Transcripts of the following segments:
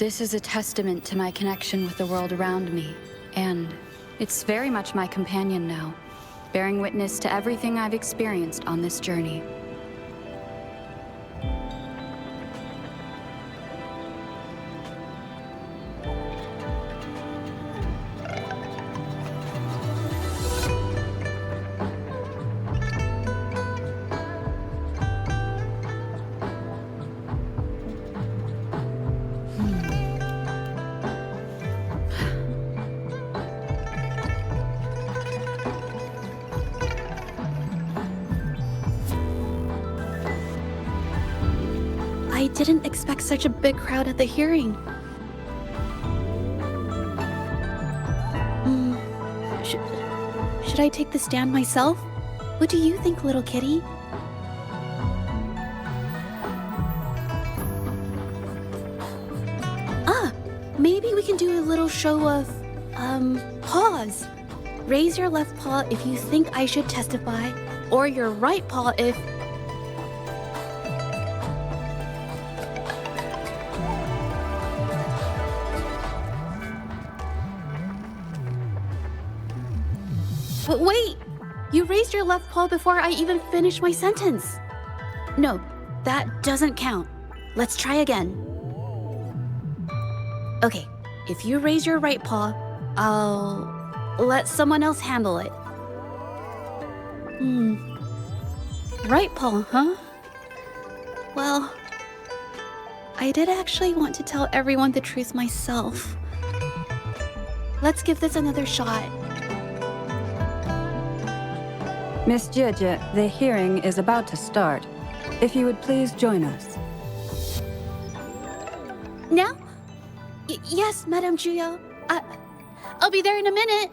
This is a testament to my connection with the world around me, and it's very much my companion now, bearing witness to everything I've experienced on this journey. I didn't expect such a big crowd at the hearing. Should I take the stand myself? What do you think, little kitty? Maybe we can do a little show of, paws. Raise your left paw if you think I should testify, or your right paw if... But wait! You raised your left paw before I even finished my sentence. No, that doesn't count. Let's try again. Okay, if you raise your right paw, I'll let someone else handle it. Right paw, huh? Well, I did actually want to tell everyone the truth myself. Let's give this another shot. Miss Zhezhi, the hearing is about to start. If you would please join us. Now? Yes, Madame Juyo. I'll be there in a minute.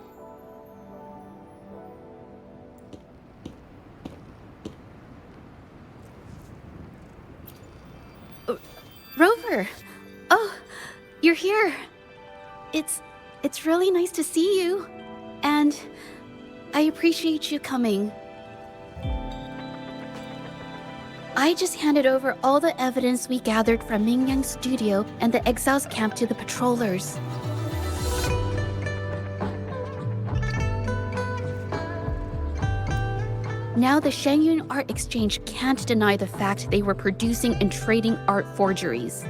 Rover! Oh, you're here. It's really nice to see you. And I appreciate you coming. I just handed over all the evidence we gathered from Mingyang's studio and the exiles camp to the patrollers. Now the Shangyun Art Exchange can't deny the fact they were producing and trading art forgeries.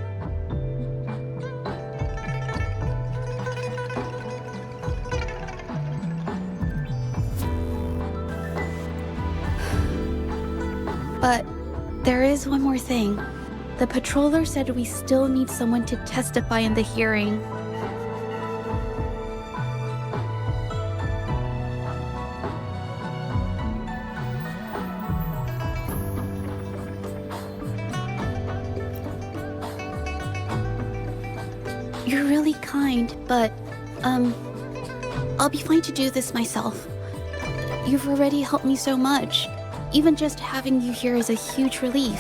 But there is one more thing. The patroller said we still need someone to testify in the hearing. You're really kind, but, I'll be fine to do this myself. You've already helped me so much. Even just having you here is a huge relief.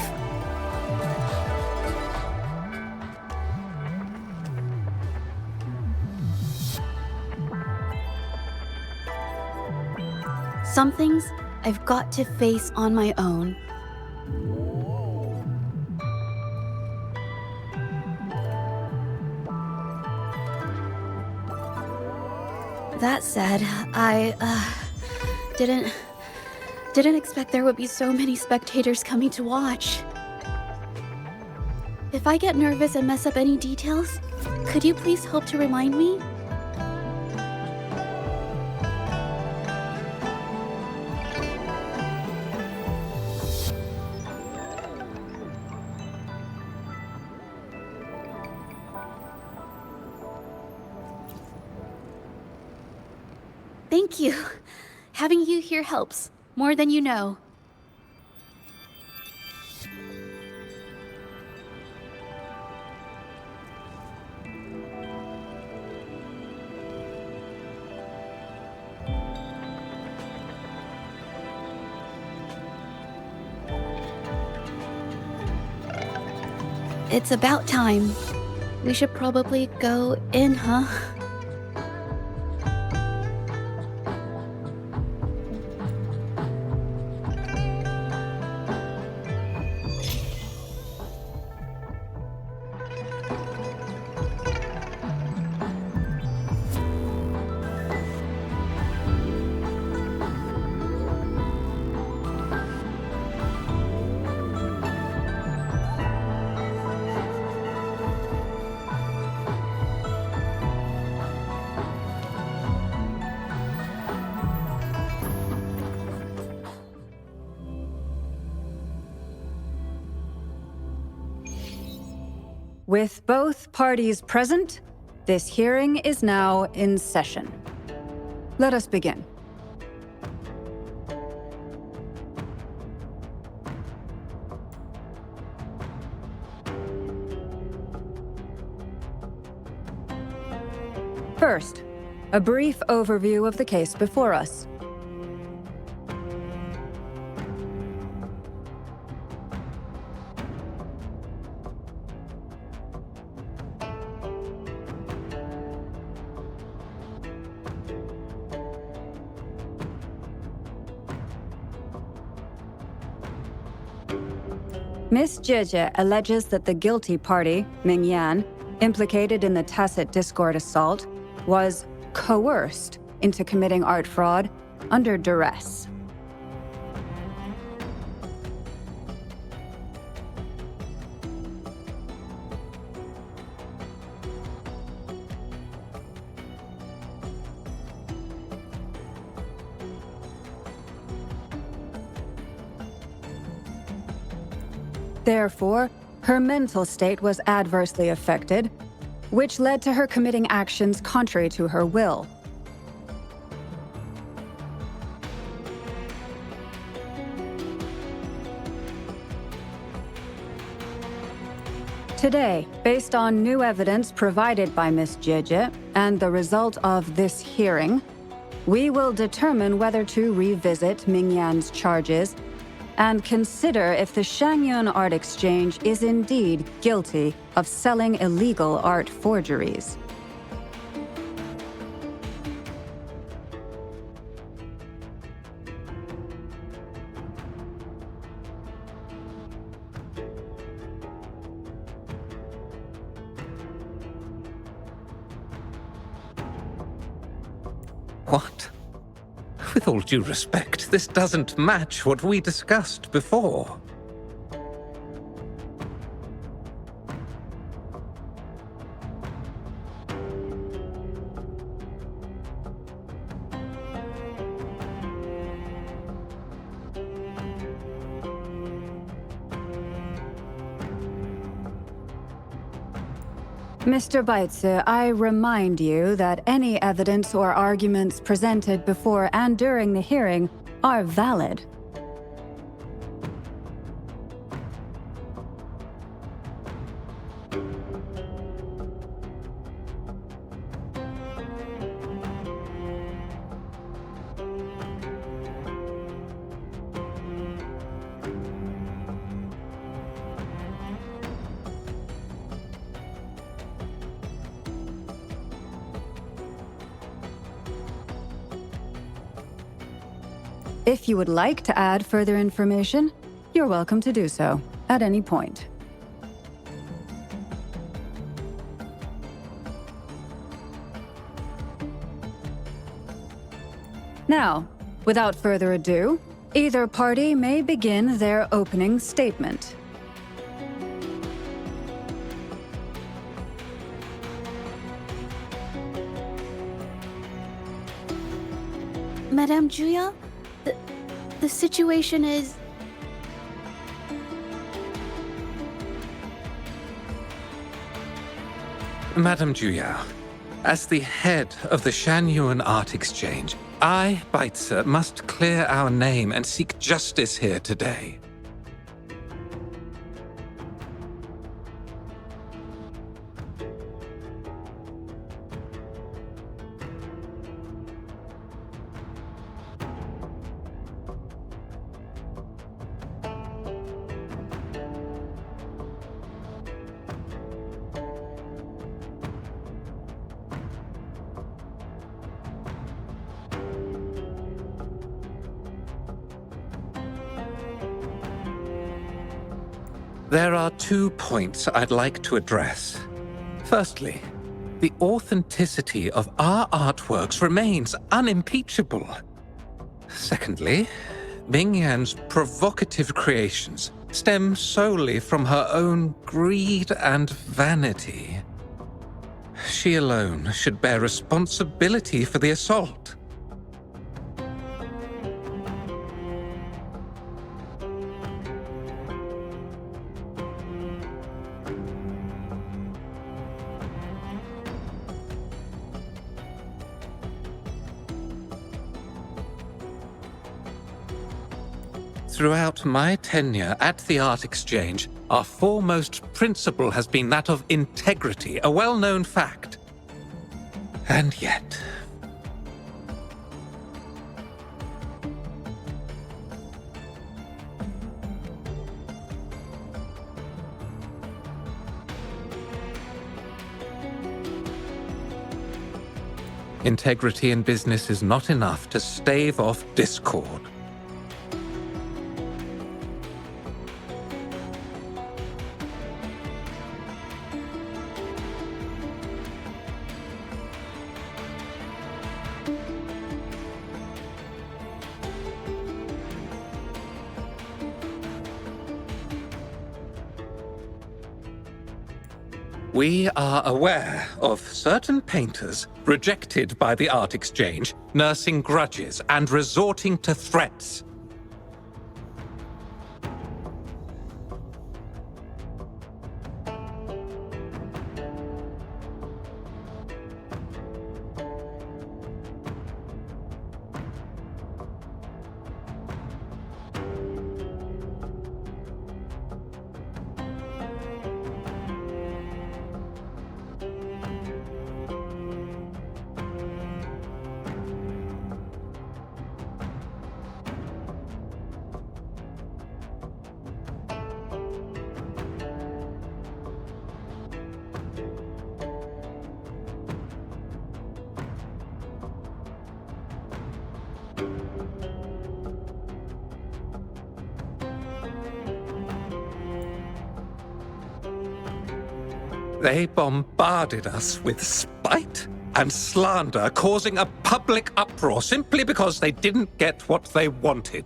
Some things I've got to face on my own. That said, I, didn't expect there would be so many spectators coming to watch. If I get nervous and mess up any details, could you please help to remind me? Thank you. Having you here helps, more than you know. It's about time. We should probably go in, huh? With both parties present, this hearing is now in session. Let us begin. First, a brief overview of the case before us. Miss Zhezhi alleges that the guilty party, Ming Yan, implicated in the tacit discord assault, was coerced into committing art fraud under duress. Therefore, her mental state was adversely affected, which led to her committing actions contrary to her will. Today, based on new evidence provided by Miss Zhezhi and the result of this hearing, we will determine whether to revisit Ming Yan's charges and consider if the Shangyun Art Exchange is indeed guilty of selling illegal art forgeries. What? With all due respect, this doesn't match what we discussed before. Mr. Baitsu, I remind you that any evidence or arguments presented before and during the hearing are valid. If you would like to add further information, you're welcome to do so at any point. Now, without further ado, either party may begin their opening statement. Madame Juya, the situation is... Madame Juya, as the head of the Shangyun Art Exchange, I, Baitsu, must clear our name and seek justice here today. There are 2 points I'd like to address. Firstly, the authenticity of our artworks remains unimpeachable. Secondly, Ming Yan's provocative creations stem solely from her own greed and vanity. She alone should bear responsibility for the assault. Throughout my tenure at the Art Exchange, our foremost principle has been that of integrity, a well-known fact. And yet... integrity in business is not enough to stave off discord. We are aware of certain painters rejected by the Art Exchange, nursing grudges and resorting to threats. They bombarded us with spite and slander, causing a public uproar simply because they didn't get what they wanted.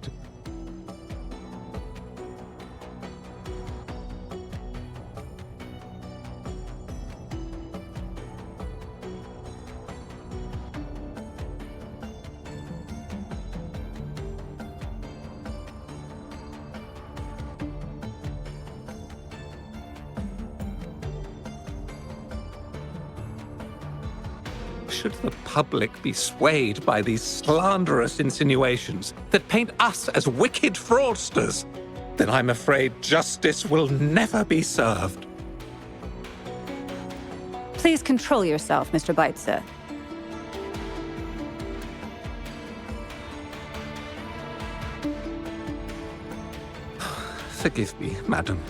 Should the public be swayed by these slanderous insinuations that paint us as wicked fraudsters, then I'm afraid justice will never be served. Please control yourself, Mr. Beitzer. Forgive me, madam.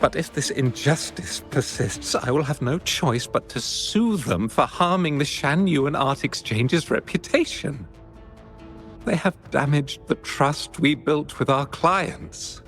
But if this injustice persists, I will have no choice but to sue them for harming the Shan Yuan Art Exchange's reputation. They have damaged the trust we built with our clients.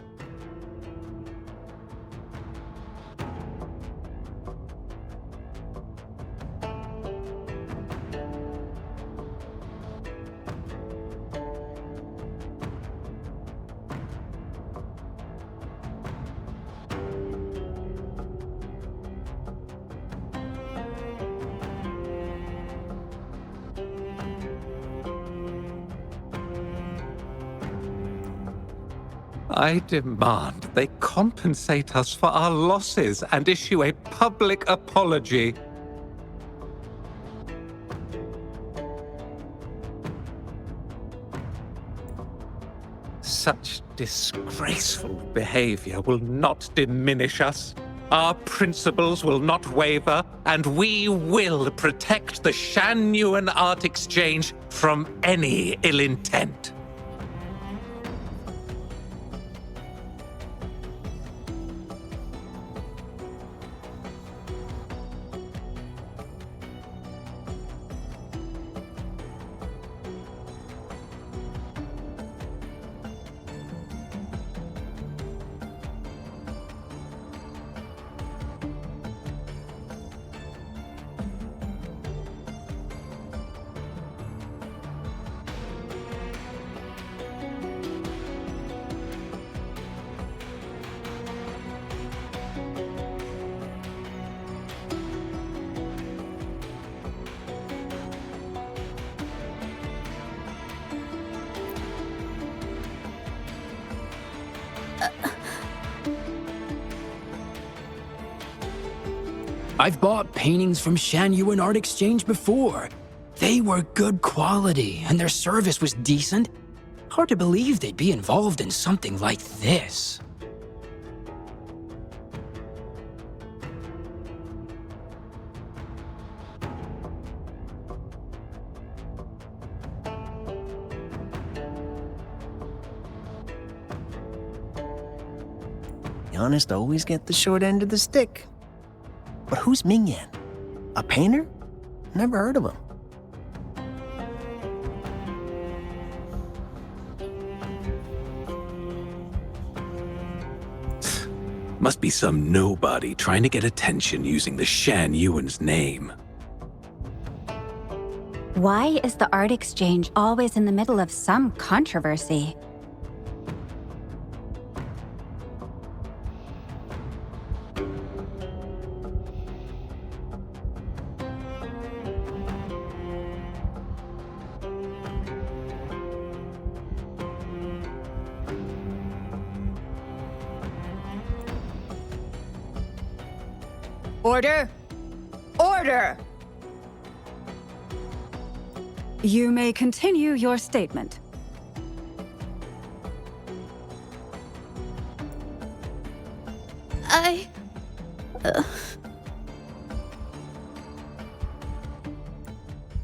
I demand they compensate us for our losses and issue a public apology. Such disgraceful behavior will not diminish us. Our principles will not waver, and we will protect the Shan Yuan Art Exchange from any ill intent. I've bought paintings from Shan Yuan Art Exchange before. They were good quality, and their service was decent. Hard to believe they'd be involved in something like this. The honest always get the short end of the stick. But who's Mingyan? A painter? Never heard of him. Must be some nobody trying to get attention using the Shan Yuan's name. Why is the art exchange always in the middle of some controversy? Order! Order! You may continue your statement.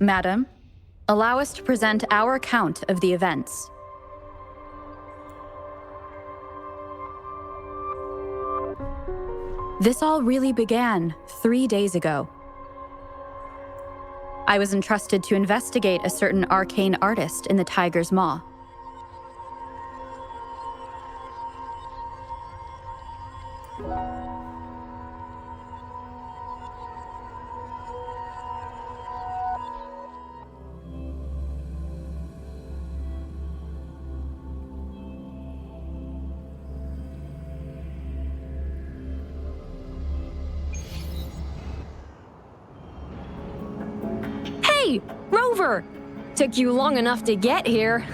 Madam, allow us to present our account of the events. This all really began 3 days ago. I was entrusted to investigate a certain arcane artist in the Tiger's Maw. Hey, Rover! Took you long enough to get here.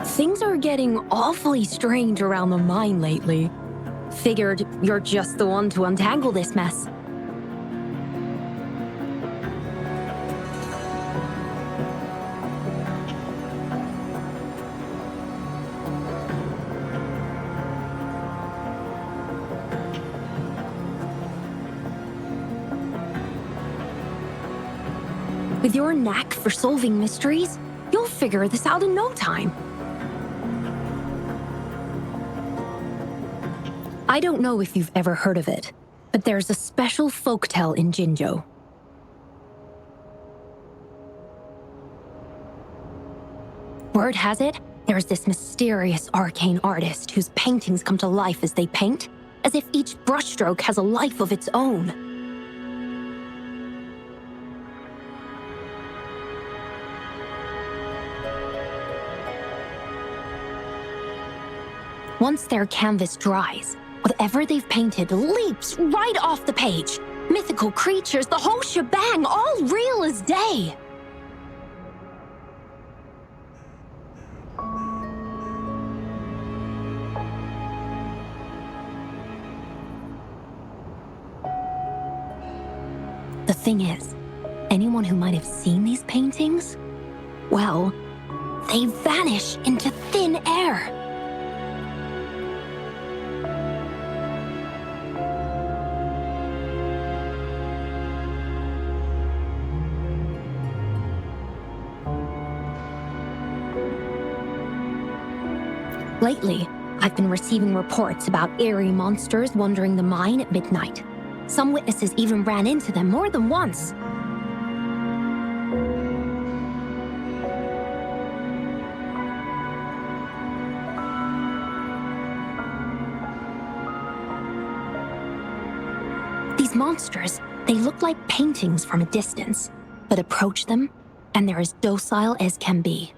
Things are getting awfully strange around the mine lately. Figured you're just the one to untangle this mess. With your knack for solving mysteries, you'll figure this out in no time. I don't know if you've ever heard of it, but there's a special folktale in Jinzhou. Word has it, there's this mysterious arcane artist whose paintings come to life as they paint, as if each brushstroke has a life of its own. Once their canvas dries, whatever they've painted leaps right off the page. Mythical creatures, the whole shebang, all real as day. The thing is, anyone who might have seen these paintings, well, they vanish into thin air. Lately, I've been receiving reports about eerie monsters wandering the mine at midnight. Some witnesses even ran into them more than once. These monsters, they look like paintings from a distance, but approach them, and they're as docile as can be.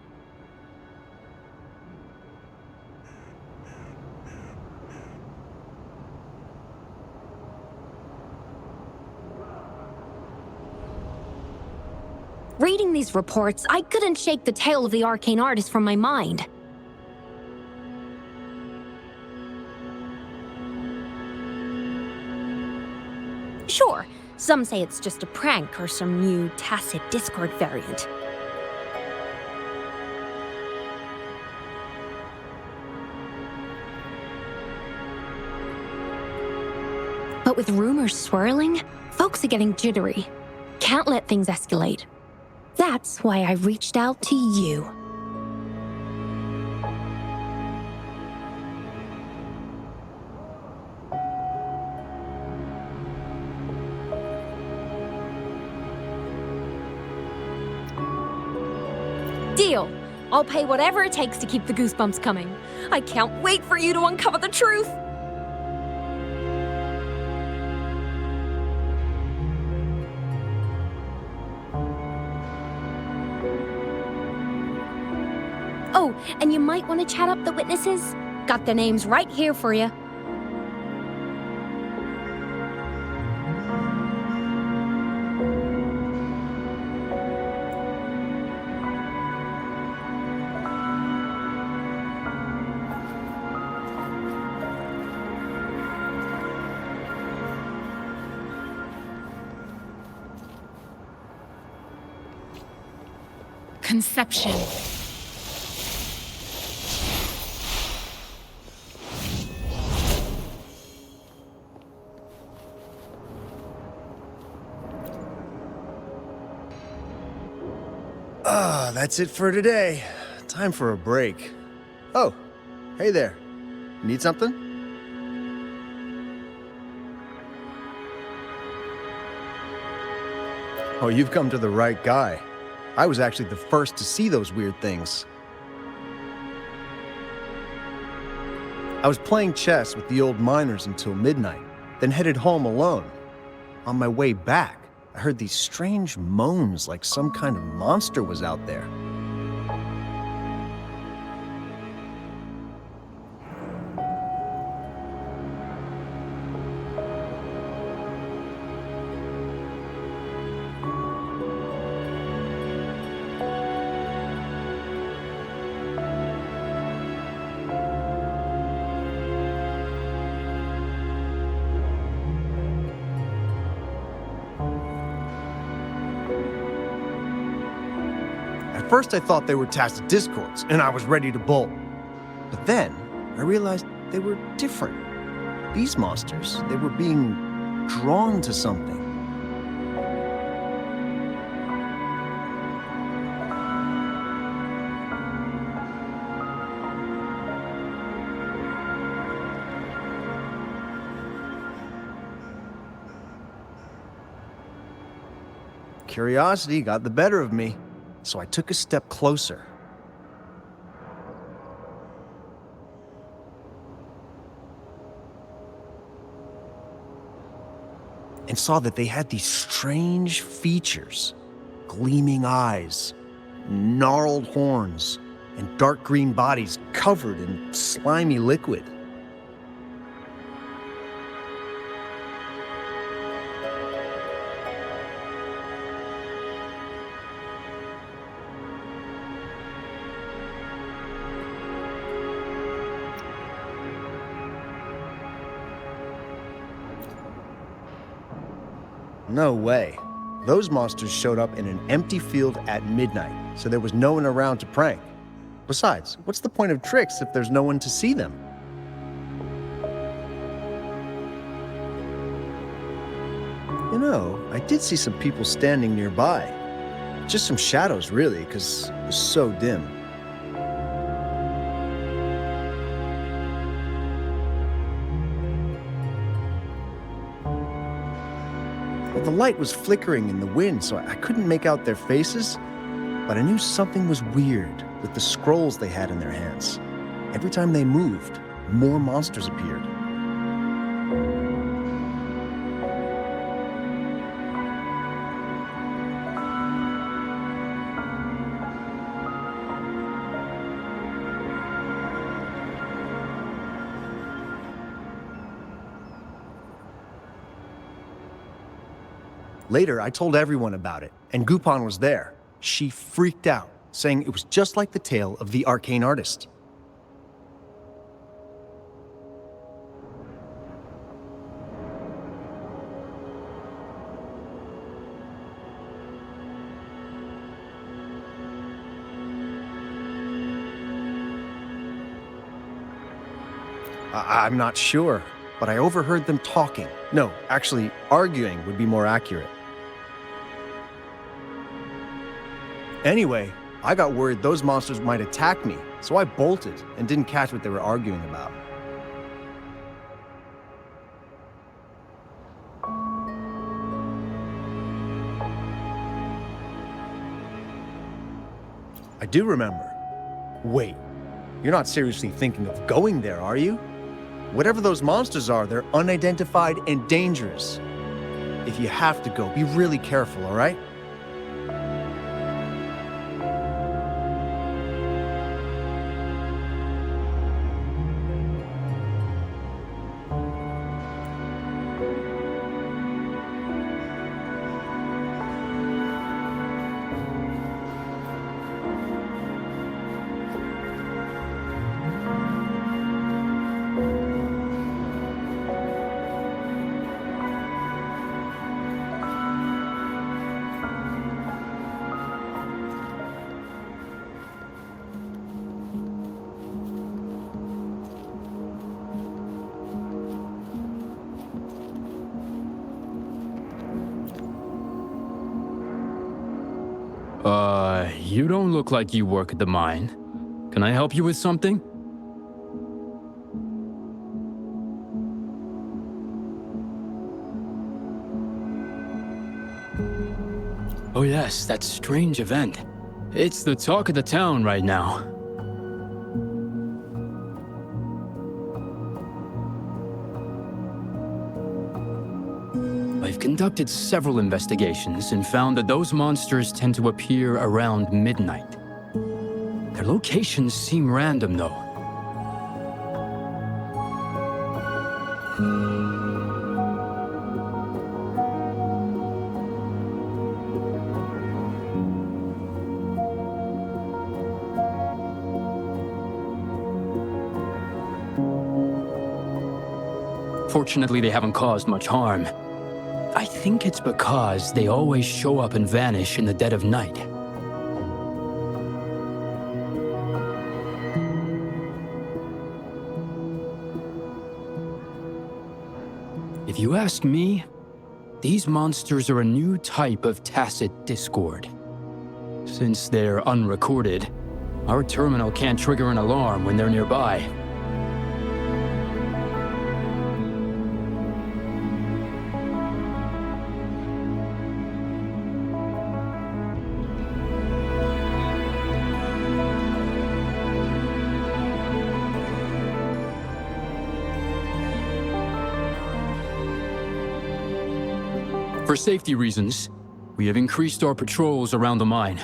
Reading these reports, I couldn't shake the tale of the arcane artist from my mind. Some say it's just a prank or some new tacit Discord variant. But with rumors swirling, folks are getting jittery. Can't let things escalate. That's why I reached out to you. Deal. I'll pay whatever it takes to keep the goosebumps coming. I can't wait for you to uncover the truth. Oh, and you might want to chat up the witnesses. Got their names right here for you. Conception. That's it for today. Time for a break. Oh, hey there. Need something? Oh, you've come to the right guy. I was actually the first to see those weird things. I was playing chess with the old miners until midnight, then headed home alone. On my way back, I heard these strange moans like some kind of monster was out there. At first I thought they were tacit discords, and I was ready to bolt. But then, I realized they were different. These monsters, they were being drawn to something. Curiosity got the better of me, so I took a step closer. And saw that they had these strange features. Gleaming eyes, gnarled horns, and dark green bodies covered in slimy liquid. No way. Those monsters showed up in an empty field at midnight, so there was no one around to prank. Besides, what's the point of tricks if there's no one to see them? You know, I did see some people standing nearby. Just some shadows, really, because it was so dim. The light was flickering in the wind, so I couldn't make out their faces, but I knew something was weird with the scrolls they had in their hands. Every time they moved, more monsters appeared. Later, I told everyone about it, and Gupon was there. She freaked out, saying it was just like the tale of the arcane artist. I'm not sure, but I overheard them talking. No, actually, arguing would be more accurate. Anyway, I got worried those monsters might attack me, so I bolted and didn't catch what they were arguing about. I do remember. Wait, you're not seriously thinking of going there, are you? Whatever those monsters are, they're unidentified and dangerous. If you have to go, be really careful, all right? You don't look like you work at the mine. Can I help you with something? Oh yes, that strange event. It's the talk of the town right now. I've conducted several investigations and found that those monsters tend to appear around midnight. Their locations seem random, though. Fortunately, they haven't caused much harm. I think it's because they always show up and vanish in the dead of night. If you ask me, these monsters are a new type of tacit discord. Since they're unrecorded, our terminal can't trigger an alarm when they're nearby. For safety reasons, we have increased our patrols around the mine.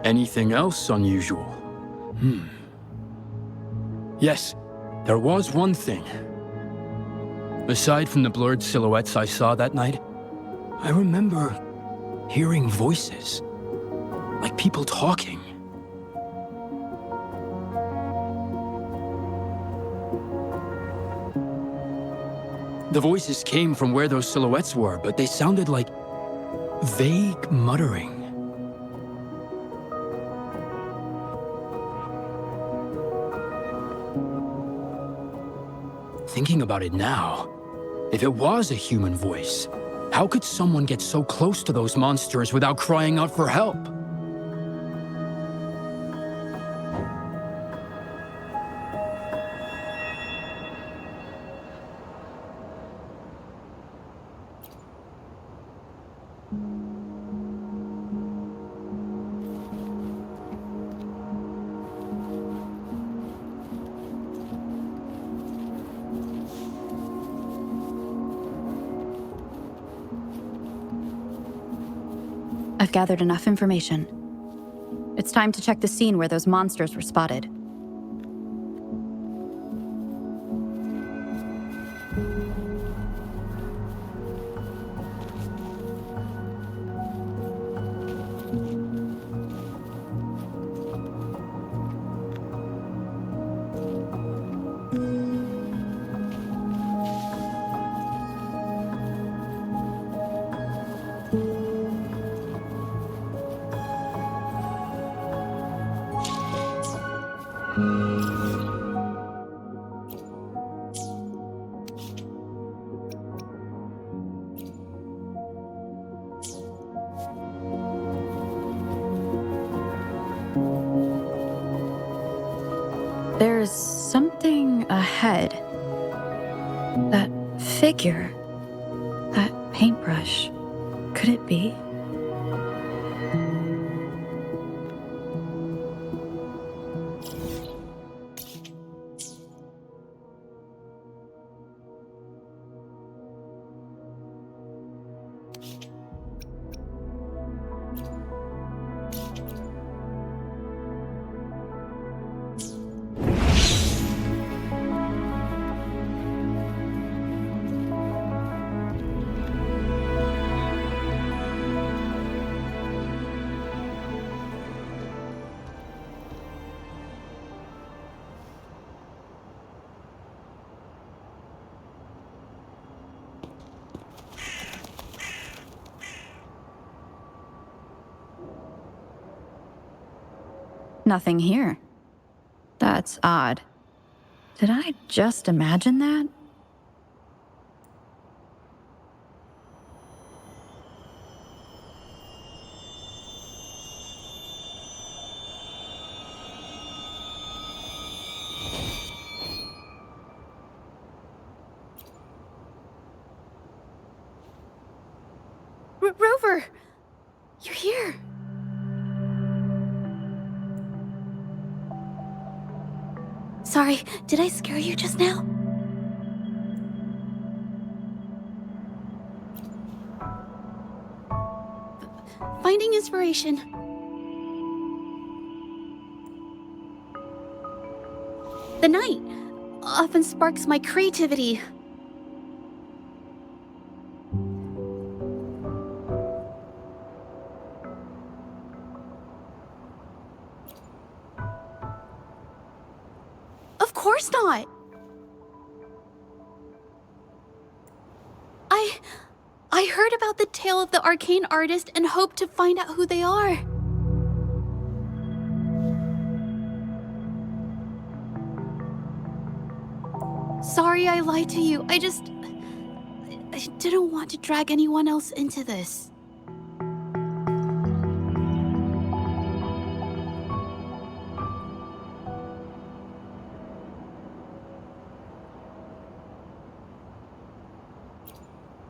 Anything else unusual? Yes, there was one thing. Aside from the blurred silhouettes I saw that night, I remember hearing voices, like people talking. The voices came from where those silhouettes were, but they sounded like vague muttering. Thinking about it now, if it was a human voice, how could someone get so close to those monsters without crying out for help? I've gathered enough information. It's time to check the scene where those monsters were spotted. There's something ahead. That figure. That paintbrush. Could it be? Nothing here. That's odd. Did I just imagine that? Rover! You're here! Sorry, did I scare you just now? Finding inspiration. The night often sparks my creativity. Of course not. I heard about the tale of the arcane artist and hoped to find out who they are. Sorry I lied to you. I didn't want to drag anyone else into this.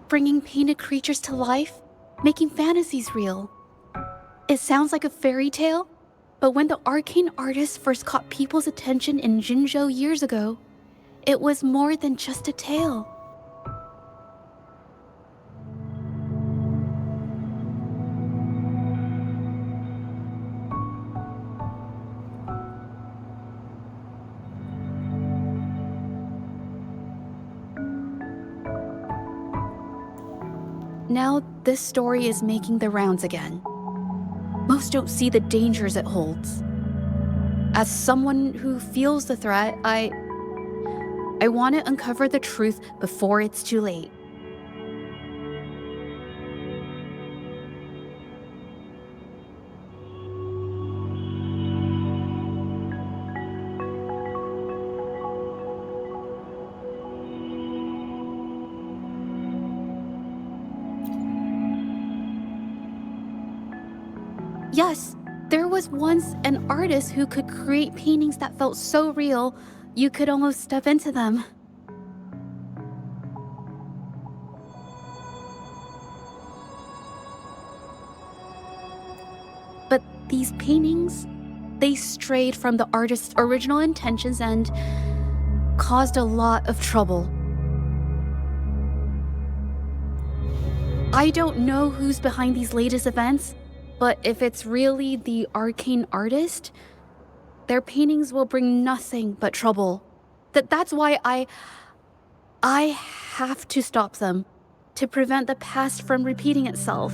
Bringing painted creatures to life, making fantasies real. It sounds like a fairy tale, but when the arcane artist first caught people's attention in Jinzhou years ago, it was more than just a tale. Now, this story is making the rounds again. Most don't see the dangers it holds. As someone who feels the threat, I want to uncover the truth before it's too late. Yes, there was once an artist who could create paintings that felt so real, you could almost step into them. But these paintings, they strayed from the artist's original intentions and caused a lot of trouble. I don't know who's behind these latest events, but if it's really the arcane artist, their paintings will bring nothing but trouble. That's why I have to stop them, to prevent the past from repeating itself.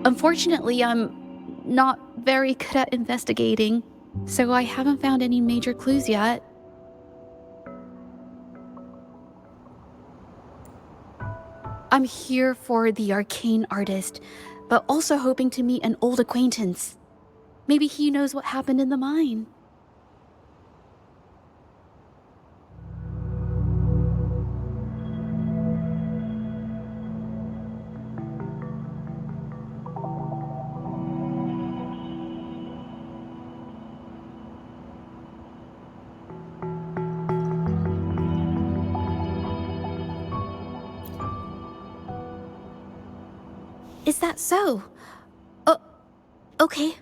Unfortunately, I'm not very good at investigating, so I haven't found any major clues yet. I'm here for the arcane artist, but also hoping to meet an old acquaintance. Maybe he knows what happened in the mine. Is that so? Oh, okay.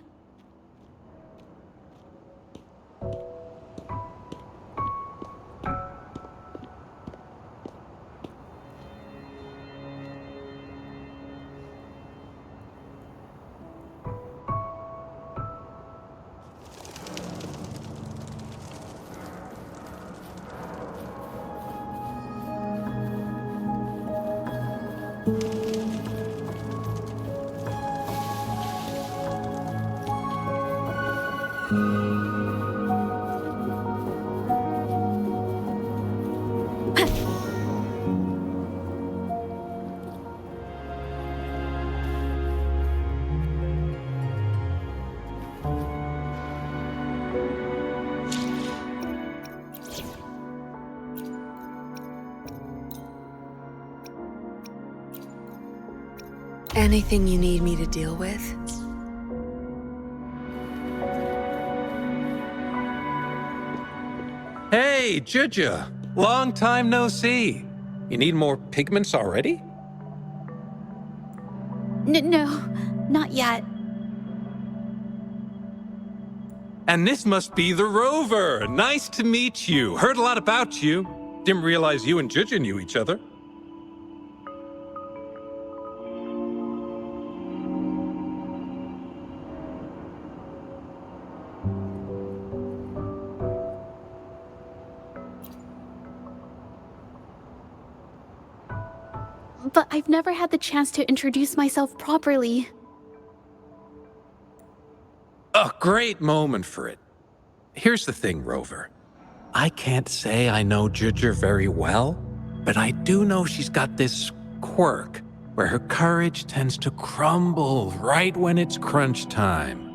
Anything you need me to deal with? Hey, zhezhi! Long time no see. You need more pigments already? No, not yet. And this must be the Rover. Nice to meet you. Heard a lot about you. Didn't realize you and zhezhi knew each other. But I've never had the chance to introduce myself properly. A great moment for it. Here's the thing, Rover. I can't say I know zhezhi very well, but I do know she's got this quirk where her courage tends to crumble right when it's crunch time.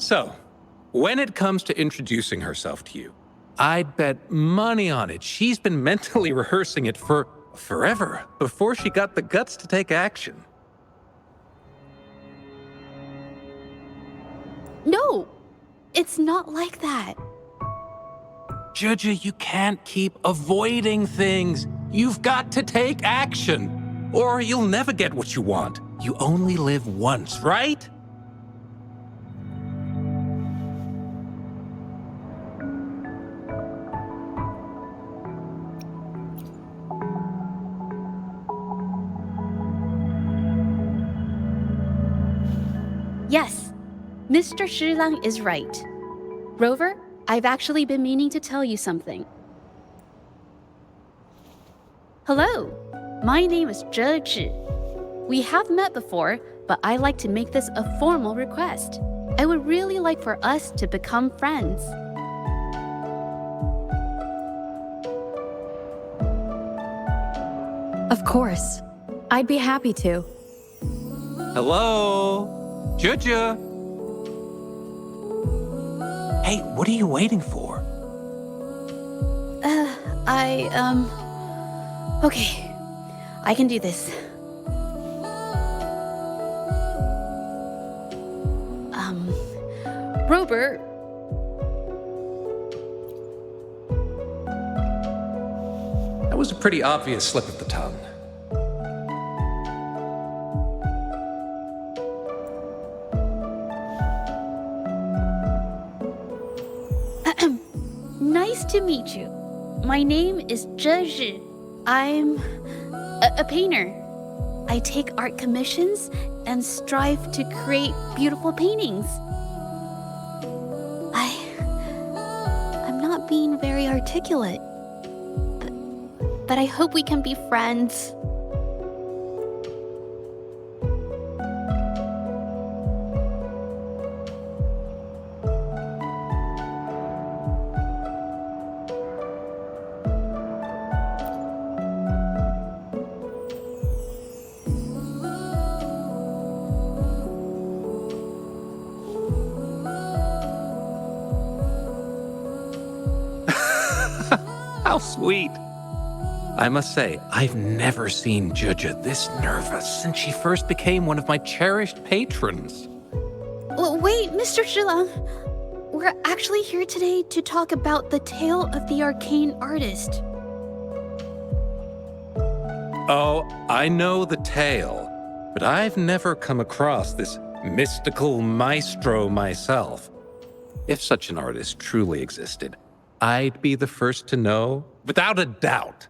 So, when it comes to introducing herself to you, I'd bet money on it she's been mentally rehearsing it for forever before she got the guts to take action. No, it's not like that. zhezhi, you can't keep avoiding things. You've got to take action, or you'll never get what you want. You only live once, right? Yes, Mr. Shilang is right. Rover, I've actually been meaning to tell you something. Hello, my name is Zhezhi. We have met before, but I like to make this a formal request. I would really like for us to become friends. Of course. I'd be happy to. Hello? zhezhi? Hey, what are you waiting for? Okay. I can do this. Robert. That was a pretty obvious slip of the tongue. Nice to meet you. My name is Zhezhi. I'm a painter. I take art commissions and strive to create beautiful paintings. being very articulate. But I hope we can be friends. How sweet. I must say, I've never seen Zhezhi this nervous since she first became one of my cherished patrons. Well, wait, Mr. Zhilang. We're actually here today to talk about the tale of the arcane artist. Oh, I know the tale, but I've never come across this mystical maestro myself. If such an artist truly existed, I'd be the first to know, without a doubt.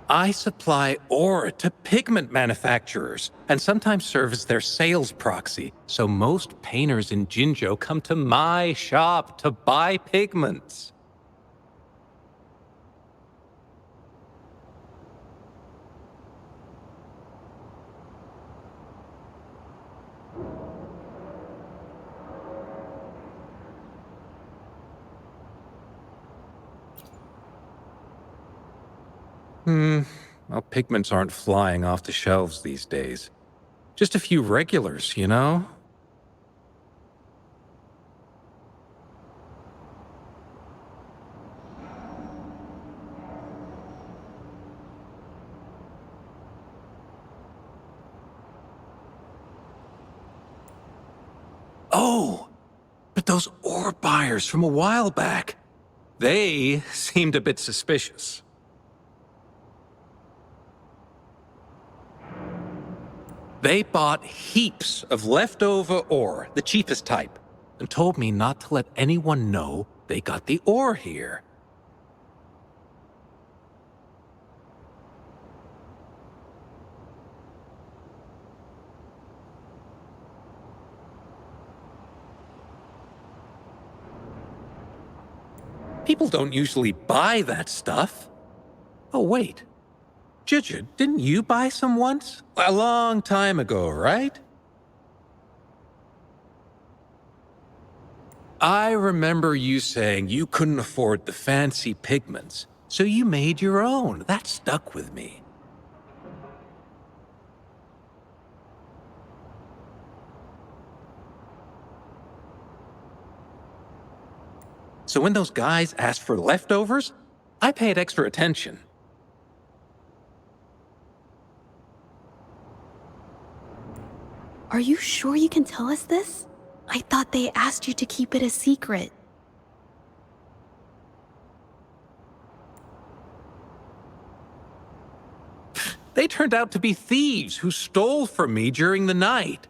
I supply ore to pigment manufacturers and sometimes serve as their sales proxy, so most painters in Jinzhou come to my shop to buy pigments. Well, pigments aren't flying off the shelves these days. Just a few regulars, you know? Oh, but those ore buyers from a while back, they seemed a bit suspicious. They bought heaps of leftover ore, the cheapest type, and told me not to let anyone know they got the ore here. People don't usually buy that stuff. Oh, wait. Zhezhi, didn't you buy some once? A long time ago, right? I remember you saying you couldn't afford the fancy pigments, so you made your own. That stuck with me. So when those guys asked for leftovers, I paid extra attention. Are you sure you can tell us this? I thought they asked you to keep it a secret. They turned out to be thieves who stole from me during the night.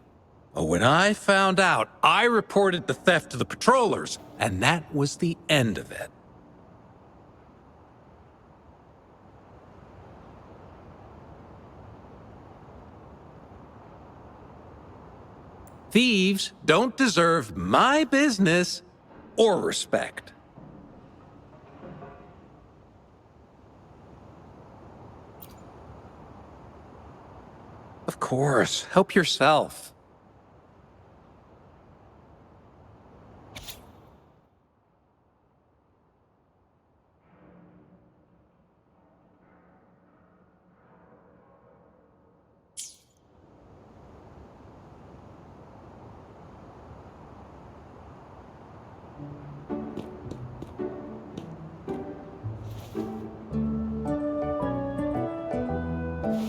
When I found out, I reported the theft to the patrollers, and that was the end of it. Thieves don't deserve my business or respect. Of course, help yourself.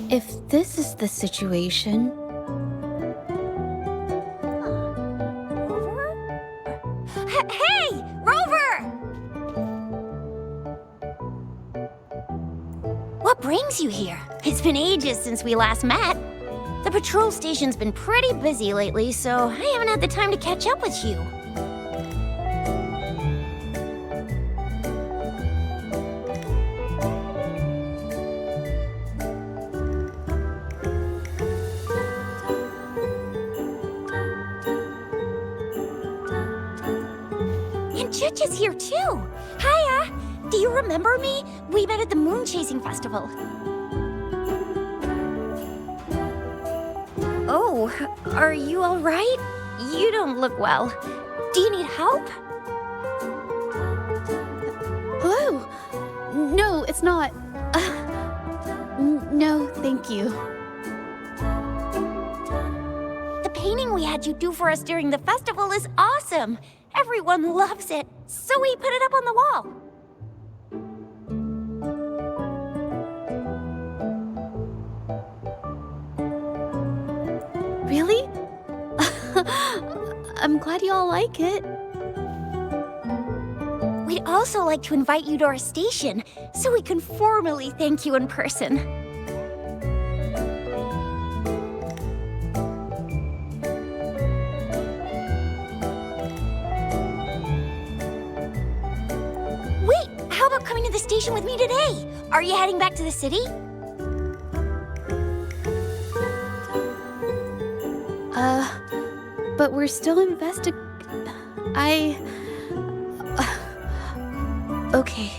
If this is the situation... Hey! Rover! What brings you here? It's been ages since we last met. The patrol station's been pretty busy lately, so I haven't had the time to catch up with you. Zhezhi's here too. Hiya! Do you remember me? We met at the moon chasing festival. Oh, are you all right? You don't look well. Do you need help? Hello? No, it's not. No, thank you. The painting we had you do for us during the festival is awesome. Everyone loves it, so we put it up on the wall. Really? I'm glad you all like it. We'd also like to invite you to our station, so we can formally thank you in person. Wait, how about coming to the station with me today? Are you heading back to the city? But we're still okay.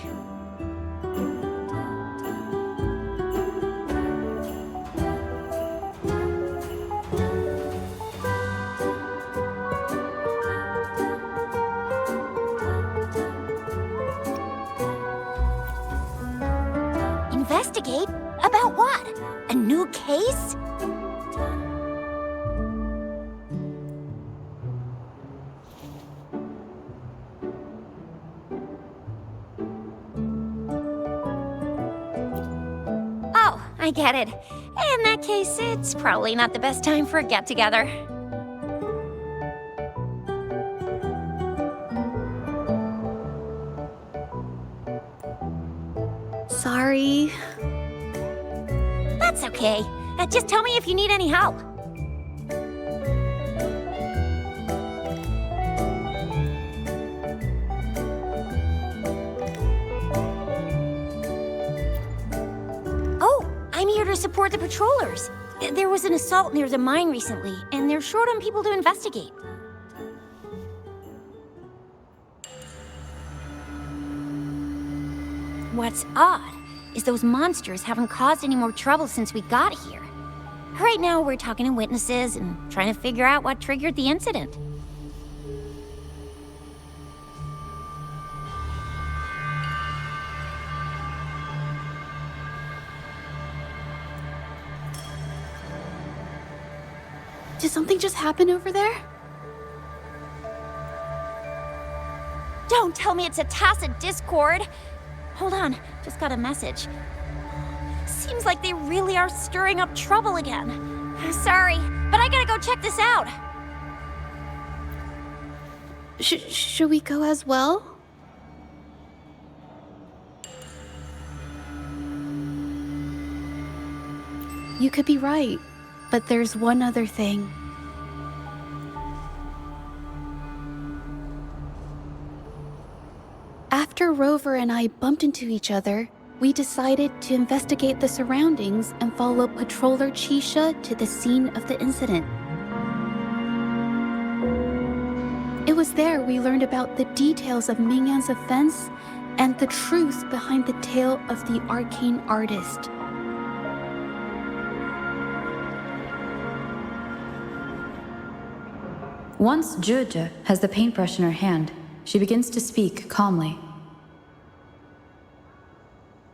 Investigate? About what? A new case? Oh, I get it. In that case, it's probably not the best time for a get-together. Sorry. That's okay. Just tell me if you need any help. Oh, I'm here to support the patrollers. There was an assault near the mine recently, and they're short on people to investigate. What's odd is those monsters haven't caused any more trouble since we got here. Right now, we're talking to witnesses and trying to figure out what triggered the incident. Did something just happen over there? Don't tell me it's a tacit discord. Hold on, just got a message. Seems like they really are stirring up trouble again. Sorry, but I gotta go check this out. Should we go as well? You could be right, but there's one other thing. After Rover and I bumped into each other, we decided to investigate the surroundings and follow Patroller Chisha to the scene of the incident. It was there we learned about the details of Mingyan's offense and the truth behind the tale of the arcane artist. Once Zhezhi has the paintbrush in her hand, she begins to speak calmly.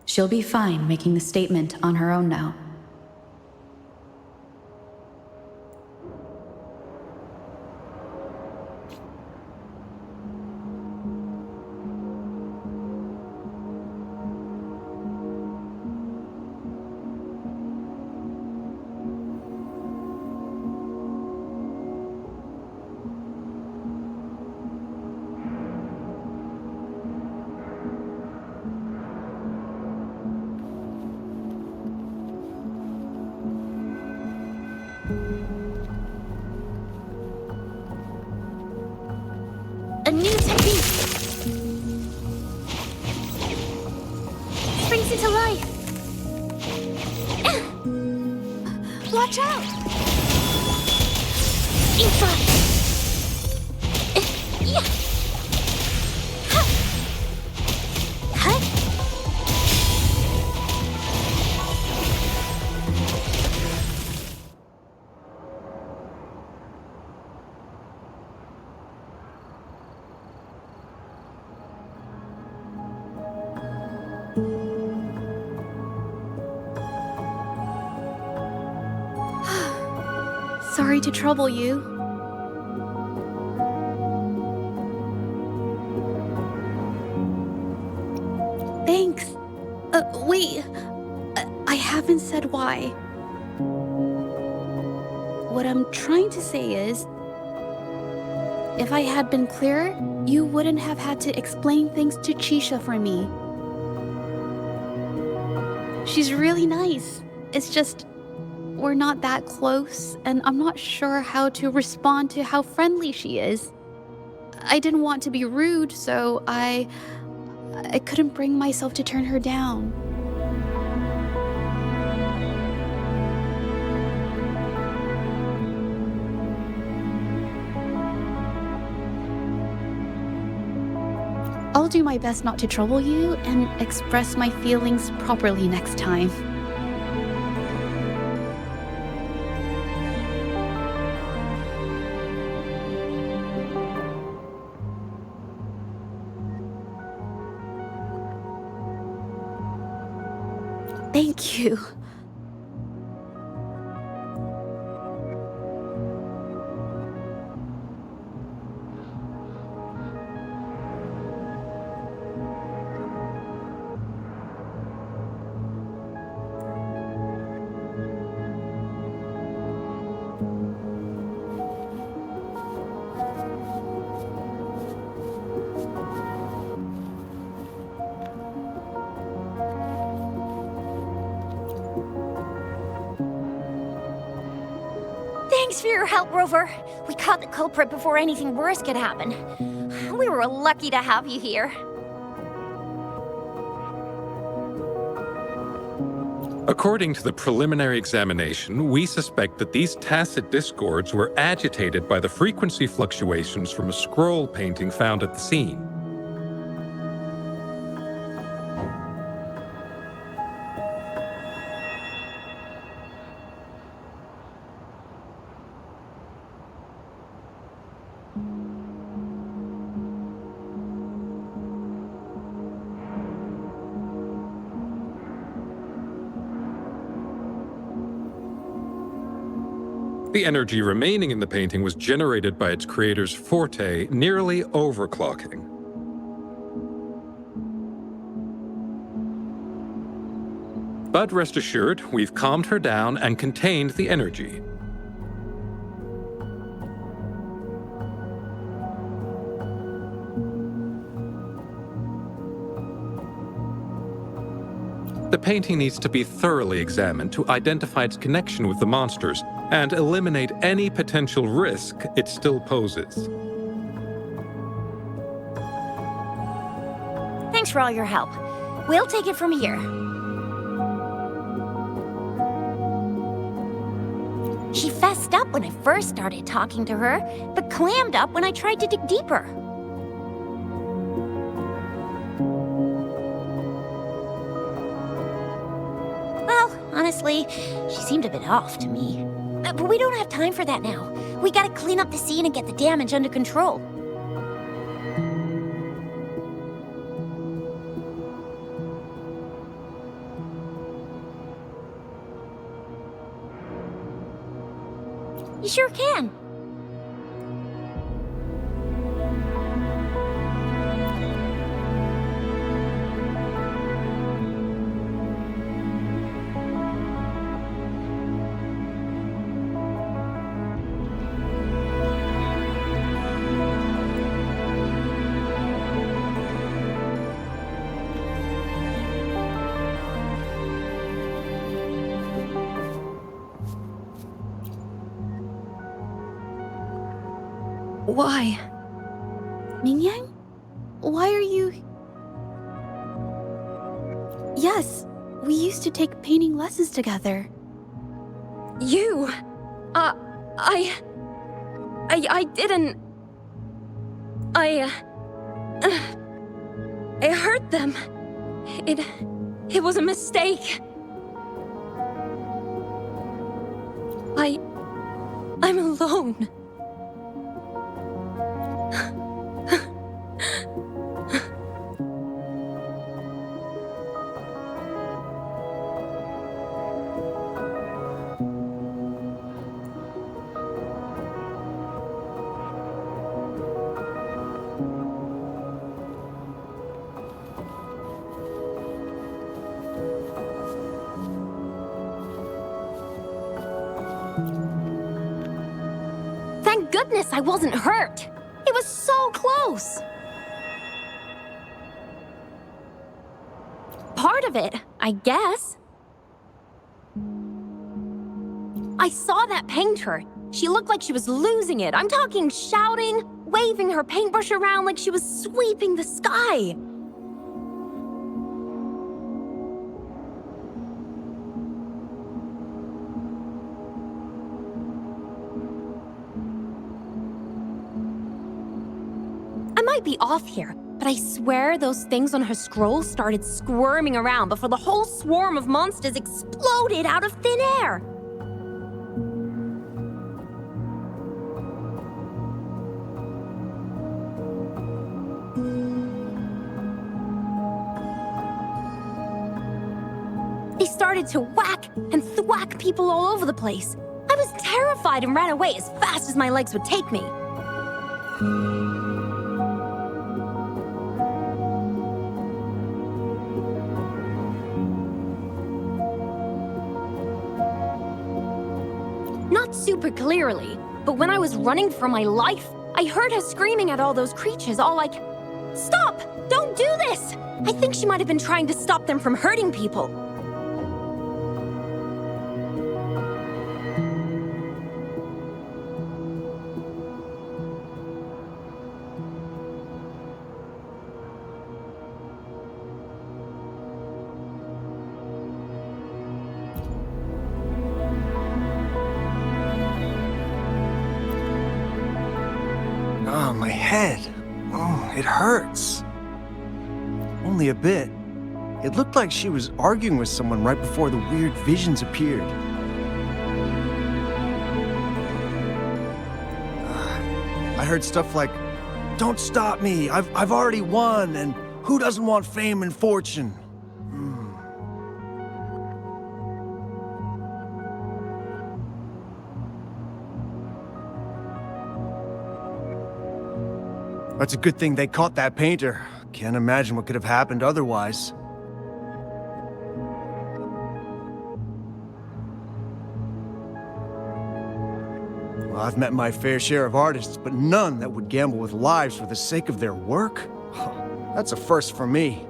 She'll be fine making the statement on her own now. A new technique! Springs into life! Watch out! Inside! Sorry to trouble you. Thanks. Wait. I haven't said why. What I'm trying to say is, if I had been clearer, you wouldn't have had to explain things to Chisha for me. She's really nice. It's just, we're not that close, and I'm not sure how to respond to how friendly she is. I didn't want to be rude, so I couldn't bring myself to turn her down. I'll do my best not to trouble you and express my feelings properly next time. Thank you. Thanks for your help, Rover. We caught the culprit before anything worse could happen. We were lucky to have you here. According to the preliminary examination, we suspect that these tacit discords were agitated by the frequency fluctuations from a scroll painting found at the scene. The energy remaining in the painting was generated by its creator's forte, nearly overclocking. But rest assured, we've calmed her down and contained the energy. The painting needs to be thoroughly examined to identify its connection with the monsters and eliminate any potential risk it still poses. Thanks for all your help. We'll take it from here. She fessed up when I first started talking to her, but clammed up when I tried to dig deeper. Honestly, she seemed a bit off to me. But we don't have time for that now. We gotta clean up the scene and get the damage under control. You sure can. Why? Mingyang? Why are you... Yes, we used to take painting lessons together. You... I didn't... I hurt them. It was a mistake. I'm alone. goodness I wasn't hurt. It was so close. Part of it, I guess. I saw that painter. She looked like she was losing it. I'm talking shouting, waving her paintbrush around like she was sweeping the sky. I might be off here, but I swear those things on her scroll started squirming around before the whole swarm of monsters exploded out of thin air. They started to whack and thwack people all over the place. I was terrified and ran away as fast as my legs would take me. Not super clearly, but when I was running for my life, I heard her screaming at all those creatures, all like, "Stop! Don't do this!" I think she might have been trying to stop them from hurting people. Oh, my head. Oh, it hurts. Only a bit. It looked like she was arguing with someone right before the weird visions appeared. I heard stuff like, "Don't stop me, I've already won, and who doesn't want fame and fortune?" That's a good thing they caught that painter. Can't imagine what could have happened otherwise. Well, I've met my fair share of artists, but none that would gamble with lives for the sake of their work? That's a first for me.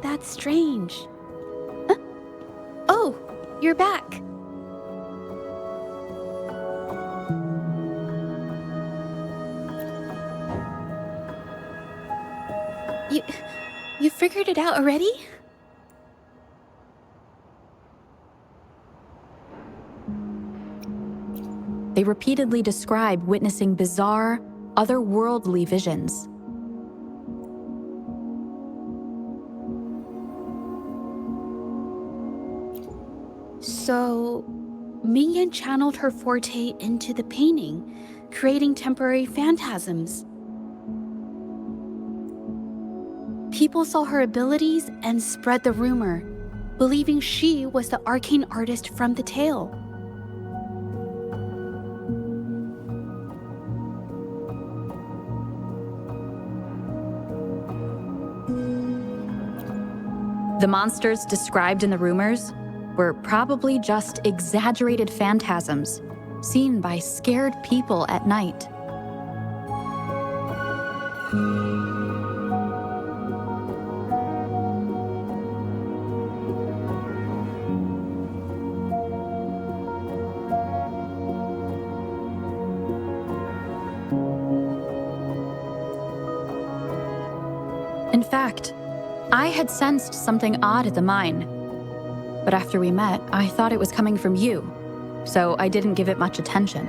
That's strange. Huh? Oh, you're back. You figured it out already? They repeatedly describe witnessing bizarre, otherworldly visions. So, Mingyan channeled her forte into the painting, creating temporary phantasms. People saw her abilities and spread the rumor, believing she was the arcane artist from the tale. The monsters described in the rumors were probably just exaggerated phantasms seen by scared people at night. In fact, I had sensed something odd at the mine. But after we met, I thought it was coming from you, so I didn't give it much attention.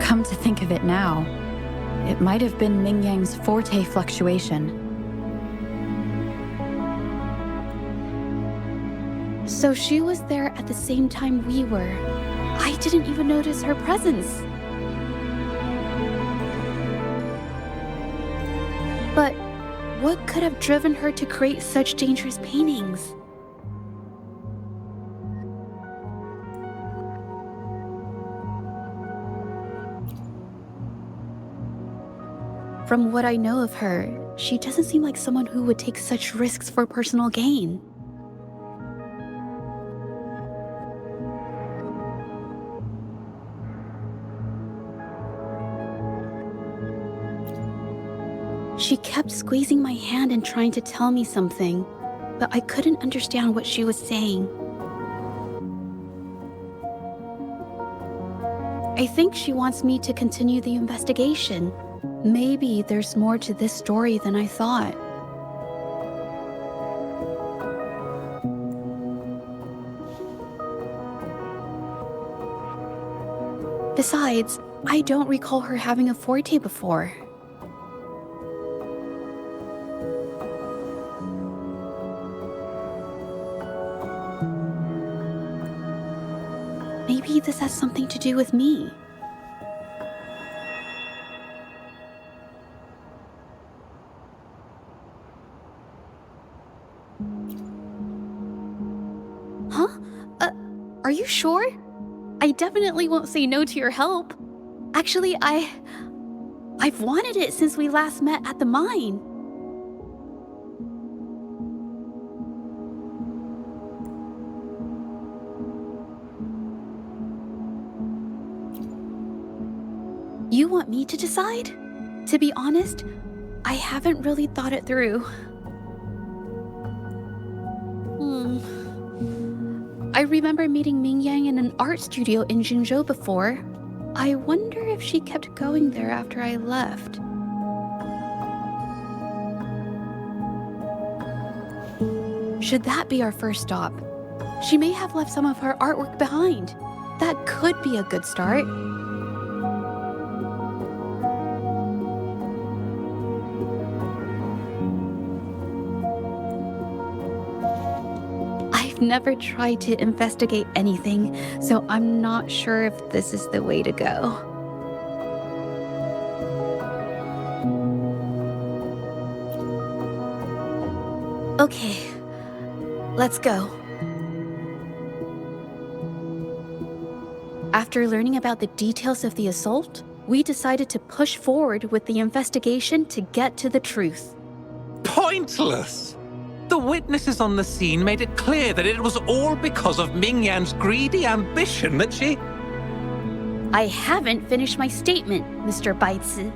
Come to think of it now, it might have been Mingyang's forte fluctuation. So she was there at the same time we were. I didn't even notice her presence. But what could have driven her to create such dangerous paintings? From what I know of her, she doesn't seem like someone who would take such risks for personal gain. She kept squeezing my hand and trying to tell me something, but I couldn't understand what she was saying. I think she wants me to continue the investigation. Maybe there's more to this story than I thought. Besides, I don't recall her having a forte before. Maybe this has something to do with me. Huh? Are you sure? I definitely won't say no to your help. Actually, I've wanted it since we last met at the mine. You want me to decide? To be honest, I haven't really thought it through. I remember meeting Mingyang in an art studio in Jinzhou before. I wonder if she kept going there after I left. Should that be our first stop? She may have left some of her artwork behind. That could be a good start. I've never tried to investigate anything, so I'm not sure if this is the way to go. Okay, let's go. After learning about the details of the assault, we decided to push forward with the investigation to get to the truth. Pointless! The witnesses on the scene made it clear that it was all because of Mingyan's greedy ambition that she... I haven't finished my statement, Mr. Baizi.